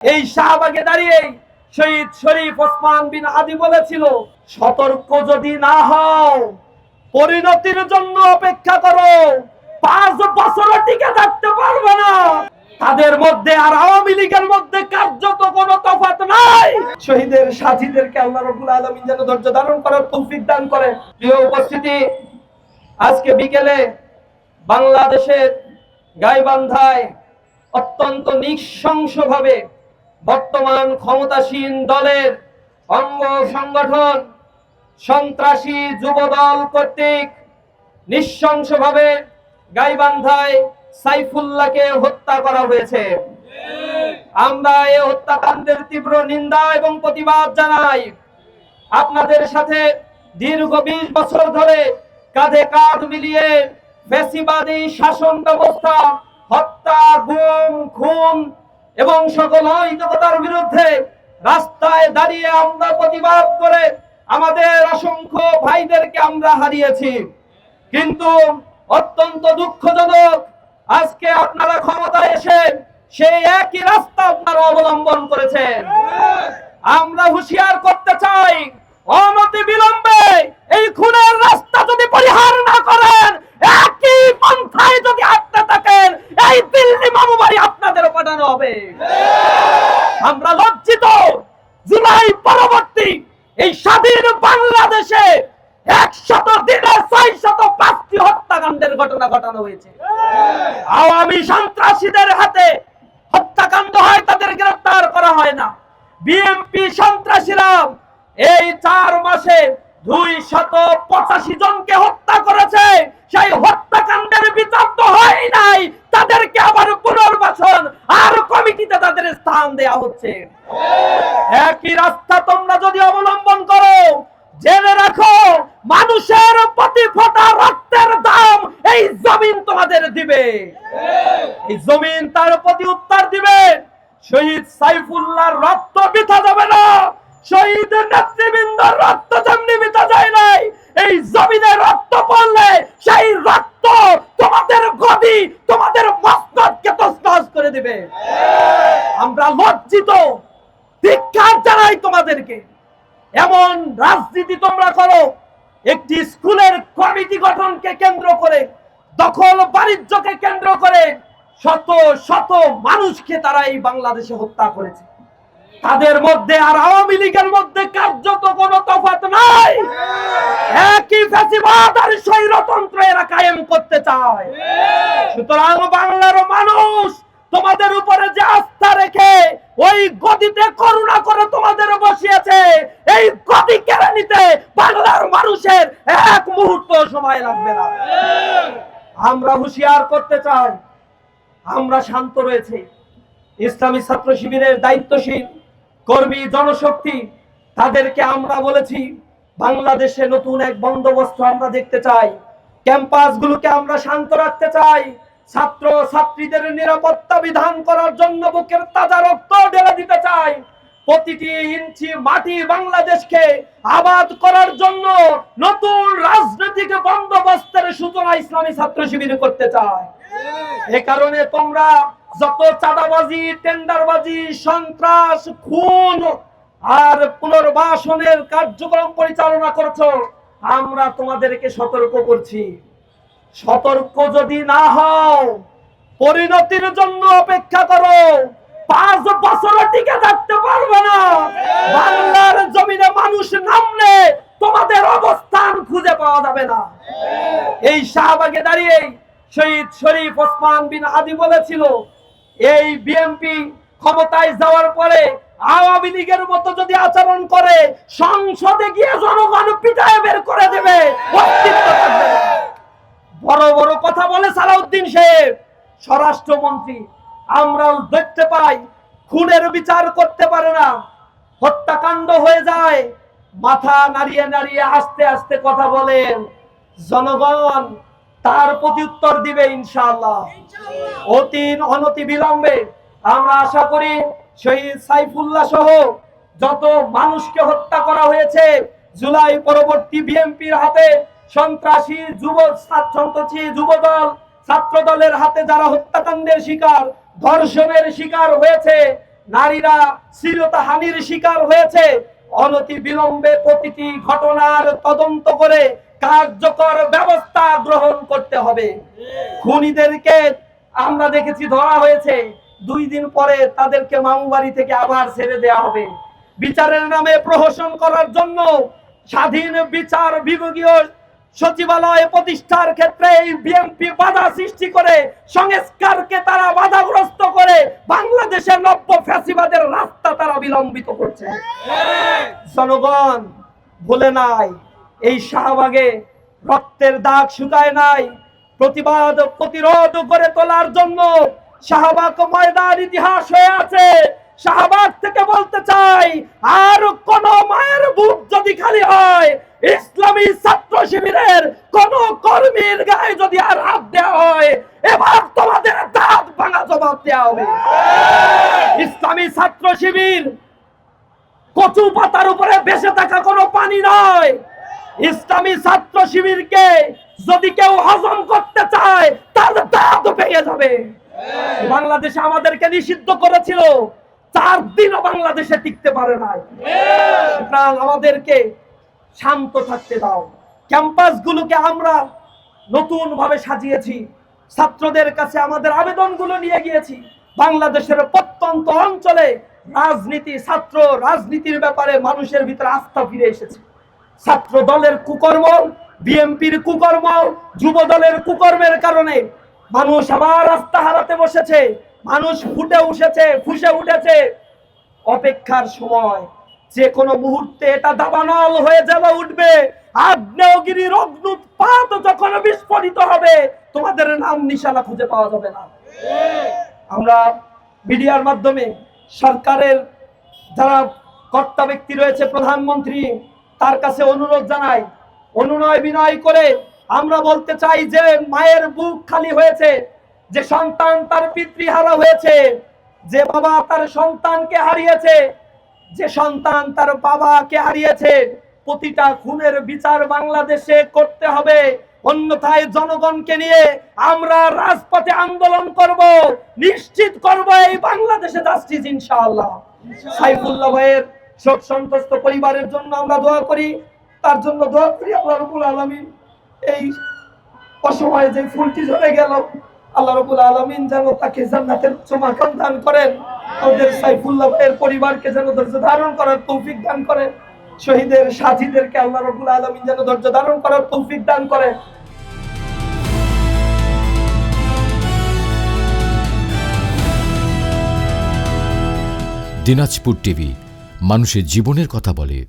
এই শাহবাগে দাঁড়িয়ে শহীদ শরীফ ওসমান বিন আদি বলেছিল, সতর্ক যদি না হও পরিণতির জন্য অপেক্ষা করো, 5 বছরও টিকে থাকতে পারবে না। তাদের মধ্যে আর আওয়ামী লীগের মধ্যে কার্যত কোনো তফাৎ নাই। শহীদের সাথীদেরকে আল্লাহ রাব্বুল আলামিন যেন ধৈর্য ধারণ করার তৌফিক দান করে। প্রিয় উপস্থিতি, আজকে বিকেলে বাংলাদেশের গাইবান্ধায় অত্যন্ত নৃশংসভাবে বর্তমান ক্ষমতাসীন দলের অঙ্গ সংগঠন সন্ত্রাসী যুবদল কর্তৃক নৃশংসভাবে গাইবান্ধায় সাইফুল্লাহকে হত্যা করা হয়েছে। আমরা এই হত্যাকাণ্ডের তীব্র নিন্দা এবং প্রতিবাদ জানাই। আপনাদের সাথে দীর্ঘ 20 বছর ধরে কাঁধে কাঁধ মিলিয়ে ফ্যাসিবাদী শাসন ব্যবস্থা, হত্যা, গুম, খুন এবং সকল অনৈতিকতার বিরুদ্ধে রাস্তায় দাঁড়িয়ে আমরা প্রতিবাদ করে আমাদের অসংখ্য ভাইদেরকে আমরা হারিয়েছি। কিন্তু অত্যন্ত দুঃখজনক, আজকে আপনারা ক্ষমতায় এসে সেই একই রাস্তা আপনারা অবলম্বন করেছেন। আমরা হুঁশিয়ার করতে চাই, অনতি বিলম্বে এই খুনের রাস্তা যদি পরিহার না করেন, একই পন্থায় যদি হাঁটতে থাকেন, এই দিল্লি মামুবাড়ি আপনাদের পাঠানো হবে। আমরা লজ্জিত, জুলাই পরবর্তী এই স্বাধীন বাংলাদেশে 100 দিনে 605টি হত্যাকাণ্ডের ঘটনা ঘটানো হয়েছে। আওয়ামী সন্ত্রাসীদের হাতে হত্যাকাণ্ড হয়, তাদের গ্রেফতার করা হয় না। বিএনপি সন্ত্রাসীরা এই 4 মাসে 285 জনকে হত্যা করেছে। সেই হত্যাকাণ্ডের বিচার তো হয় নাই, তাদেরকে আবার পুনর্বাসন আর কমিটিতে তাদের স্থান দেয়া হচ্ছে। একই রাস্তা তোমরা যদি অবলম্বন করো, জেনে রাখো মানুষের প্রতি ফোঁটা রক্তের দাম এই জমিন তোমাদের দিবে। এই জমিন তার প্রতি উত্তর দিবে। শহীদ সাইফুল্লাহর রক্ত বৃথা যাবে না, শহীদ নেতৃবৃন্দর রক্ত যেমনি বৃথা যায় নাই, এই জমিনে রক্ত পড়লে সেই রক্ত তোমাদের গদি, তোমাদের মস্তককে তছনছ করে দিবে। আমরা লজ্জিত, ধিক্কার জানাই তোমাদেরকে। এমন রাজনীতি তোমরা করো, একটি স্কুলের কমিটি গঠনকে কেন্দ্র করে, দখল বাণিজ্যকে কেন্দ্র করে শত শত মানুষকে তারা এই বাংলাদেশে হত্যা করেছে। তাদের মধ্যে আর আওয়ামী লীগের মধ্যে কার্যত কোনো তফাৎ নাই। একই ফ্যাসিবাদ আর স্বৈরতন্ত্র এরা কায়েম করতে চায়। সুতরাং বাংলার মানুষ তোমাদের উপরে যে আস্থা রেখে ওই গদিতে করুণা করে তোমাদের বসিয়েছে, এই গদি কেড়ে নিতে বাংলার মানুষের এক মুহূর্ত সময় লাগবে না। আমরা হুঁশিয়ার করতে চাই, আমরা শান্ত রয়েছে। ইসলামী ছাত্র শিবিরের দায়িত্বশীল কর্মী জনশক্তি, তাদেরকে আমরা বলেছি বাংলাদেশে নতুন এক বন্দোবস্ত আমরা দেখতে চাই। ক্যাম্পাসগুলোকে আমরা শান্ত রাখতে চাই। ছাত্র ছাত্রীদের নিরাপত্তা বিধান করার জন্য বুকের তাজা রক্ত ঢেলে দিতে চাই। প্রতিটি ইঞ্চি মাটি বাংলাদেশকে আবাদ করার জন্য নতুন রাজনৈতিক বন্দোবস্তের সূচনা ইসলামী ছাত্র শিবির করতে চায়। এ কারণে তোমরা যত চাঁদাবাজি, টেন্ডারবাজি, সন্ত্রাস, খুন আর পুনর্বাসনের কার্যক্রম পরিচালনা করছো, আমরা তোমাদেরকে সতর্ক করছি। সতর্ক যদি না হও পরিণতির জন্য অপেক্ষা করো, 5 বছরও টিকে থাকতে পারবে না। বাংলার জমিনে মানুষ নামলে তোমাদের অবস্থান খুঁজে পাওয়া যাবে না। এই শাহবাগে দাঁড়িয়ে শহীদ শরীফ ওসমান বিন আদি বলেছিল, এই বিএনপি ক্ষমতায় যাওয়ার পরে আওয়ামী লীগের মতো যদি আচরণ করে, সংসদে গিয়ে জনগণ পিটায় বের করে দেবে, অস্তিত্ব থাকবে না। বড় বড় কথা বলে সালাউদ্দিন সাহেব স্বরাষ্ট্রমন্ত্রী, আমরা দেখতে পাই খুনের বিচার করতে পারে না, হত্যাকাণ্ড হয়ে যায়, মাথা নাড়িয়ে নাড়িয়ে আস্তে আস্তে কথা বলেন। জনগণ তার প্রত্যুত্তর দিবে ইনশাআল্লাহ। অনতি বিলম্বে আমরা আশা করি শহীদ সাইফুল্লাহ সহ যত মানুষকে হত্যা করা হয়েছে জুলাই পরবর্তী বিএনপির হাতে, সন্ত্রাসী যুবদল, ছাত্র দলের হাতে যারা হত্যাকাণ্ডের শিকার, ধর্ষণের শিকার হয়েছে, নারীরা শ্লীলতাহানির শিকার হয়েছে, অনতি বিলম্বে প্রতিটি ঘটনার তদন্ত করে কার্যকর ব্যবস্থা গ্রহণ করতে হবে। খুনিদেরকে আমরা দেখেছি ধরা হয়েছে, 2 দিন পরে তাদেরকে মামু বাড়ি থেকে আবার ছেড়ে দেওয়া হবে। বিচারের নামে প্রহসন করার জন্য স্বাধীন বিচার বিভাগীয় সচিবালয় প্রতিষ্ঠার ক্ষেত্রে এই বিএনপি বাধা সৃষ্টি করে, সংস্কারকে তারা বাধাগ্রস্ত করে বাংলাদেশের নব্য ফ্যাসিবাদের রাস্তা তারা বিলম্বিত করছে। জনগণ ভুলে নাই, এই শাহবাগে রক্তের দাগ শুকায় নাই। প্রতিবাদ প্রতিরোধ করে তোলার জন্য শাহবাগ ময়দান ইতিহাস হয়ে আছে। শাহবাগ থেকে বলতে চাই, আর কোন মায়ের বুক যদি খালি হয়, ইসলামী ছাত্র শিবিরের কোন কর্মীর গায়ে যদি আর হাত দেওয়া হয়, এবার তোমাদের দাঁত ভাঙা জবাব দেওয়া হবে। ইসলামী ছাত্র শিবির কচু পাতার উপরে ভেসে থাকা কোনো পানি নয়। ইসলামী ছাত্র শিবিরকে যদি কেউ হজম করতে চায়, তার দাঁত ভেঙে যাবে। বাংলাদেশে আমাদেরকে নিষিদ্ধ করেছিল, 4 দিনও বাংলাদেশে টিকতে পারে নাই। সুতরাং আমাদেরকে শান্ত থাকতে দাও। ক্যাম্পাসগুলোকে আমরা নতুন ভাবে সাজিয়েছি, ছাত্রদের কাছে আমাদের আবেদনগুলো নিয়ে গিয়েছি। বাংলাদেশের প্রত্যন্ত অঞ্চলে রাজনীতি, ছাত্র রাজনীতির ব্যাপারে মানুষের ভিতরে আস্থা ফিরে এসেছে। ছাত্র দলের কুকর্ম, বিএনপির কুকর্ম, যুব দলের কুকর্মের কারণে মানুষ আবার আস্থা হারাতে বসেছে। মানুষ ফুসে উঠেছে। অপেক্ষার সময়, যে কোনো মুহূর্তে এটা দাবানল হয়ে যাবে, উঠবে। আগ্নেয়গিরির অগ্নুৎপাত যখন বিস্ফোরিত হবে, তোমাদের নাম নিশানা খুঁজে পাওয়া যাবে না। আমরা মিডিয়ার মাধ্যমে সরকারের যারা কর্তা ব্যক্তি রয়েছে, প্রধানমন্ত্রী, তার কাছে অনুরোধ জানাই, অনুনয় বিনয় করে আমরা বলতে চাই যে মায়ের বুক খালি হয়েছে, যে সন্তান তার পিতৃহারা হয়েছে, যে বাবা তার সন্তানকে হারিয়েছে, যে সন্তান তার বাবাকে হারিয়েছে, প্রতিটা খুনের বিচার বাংলাদেশে করতে হবে। অন্যথায় জনগণকে নিয়ে আমরা রাজপথে আন্দোলন করব, নিশ্চিত করব এই বাংলাদেশে জাস্টিস ইনশাআল্লাহ। সাইফুল্লাহ ভাইয়ের শোক সন্তপ্ত পরিবারের জন্য আমরা দোয়া করি, তার জন্য দোয়া করি আল্লাহ রাব্বুল আলামিন এই অসময়ে যে ফুলটি ঝরে গেল, আল্লাহ রাব্বুল আলামিন যেন তাকে জান্নাতের উচ্চ মাকাম দান করেন। আমাদের সাইফুল্লাহ ভাইয়ের পরিবারকে যেন ধৈর্য ধারণ করার তৌফিক দান করেন। শহীদের সাথীদেরকে আল্লাহ রাব্বুল আলামিন যেন ধৈর্য ধারণ করার তৌফিক দান করেন। দিনাজপুর টিভি, মানুষের জীবনের কথা বলে।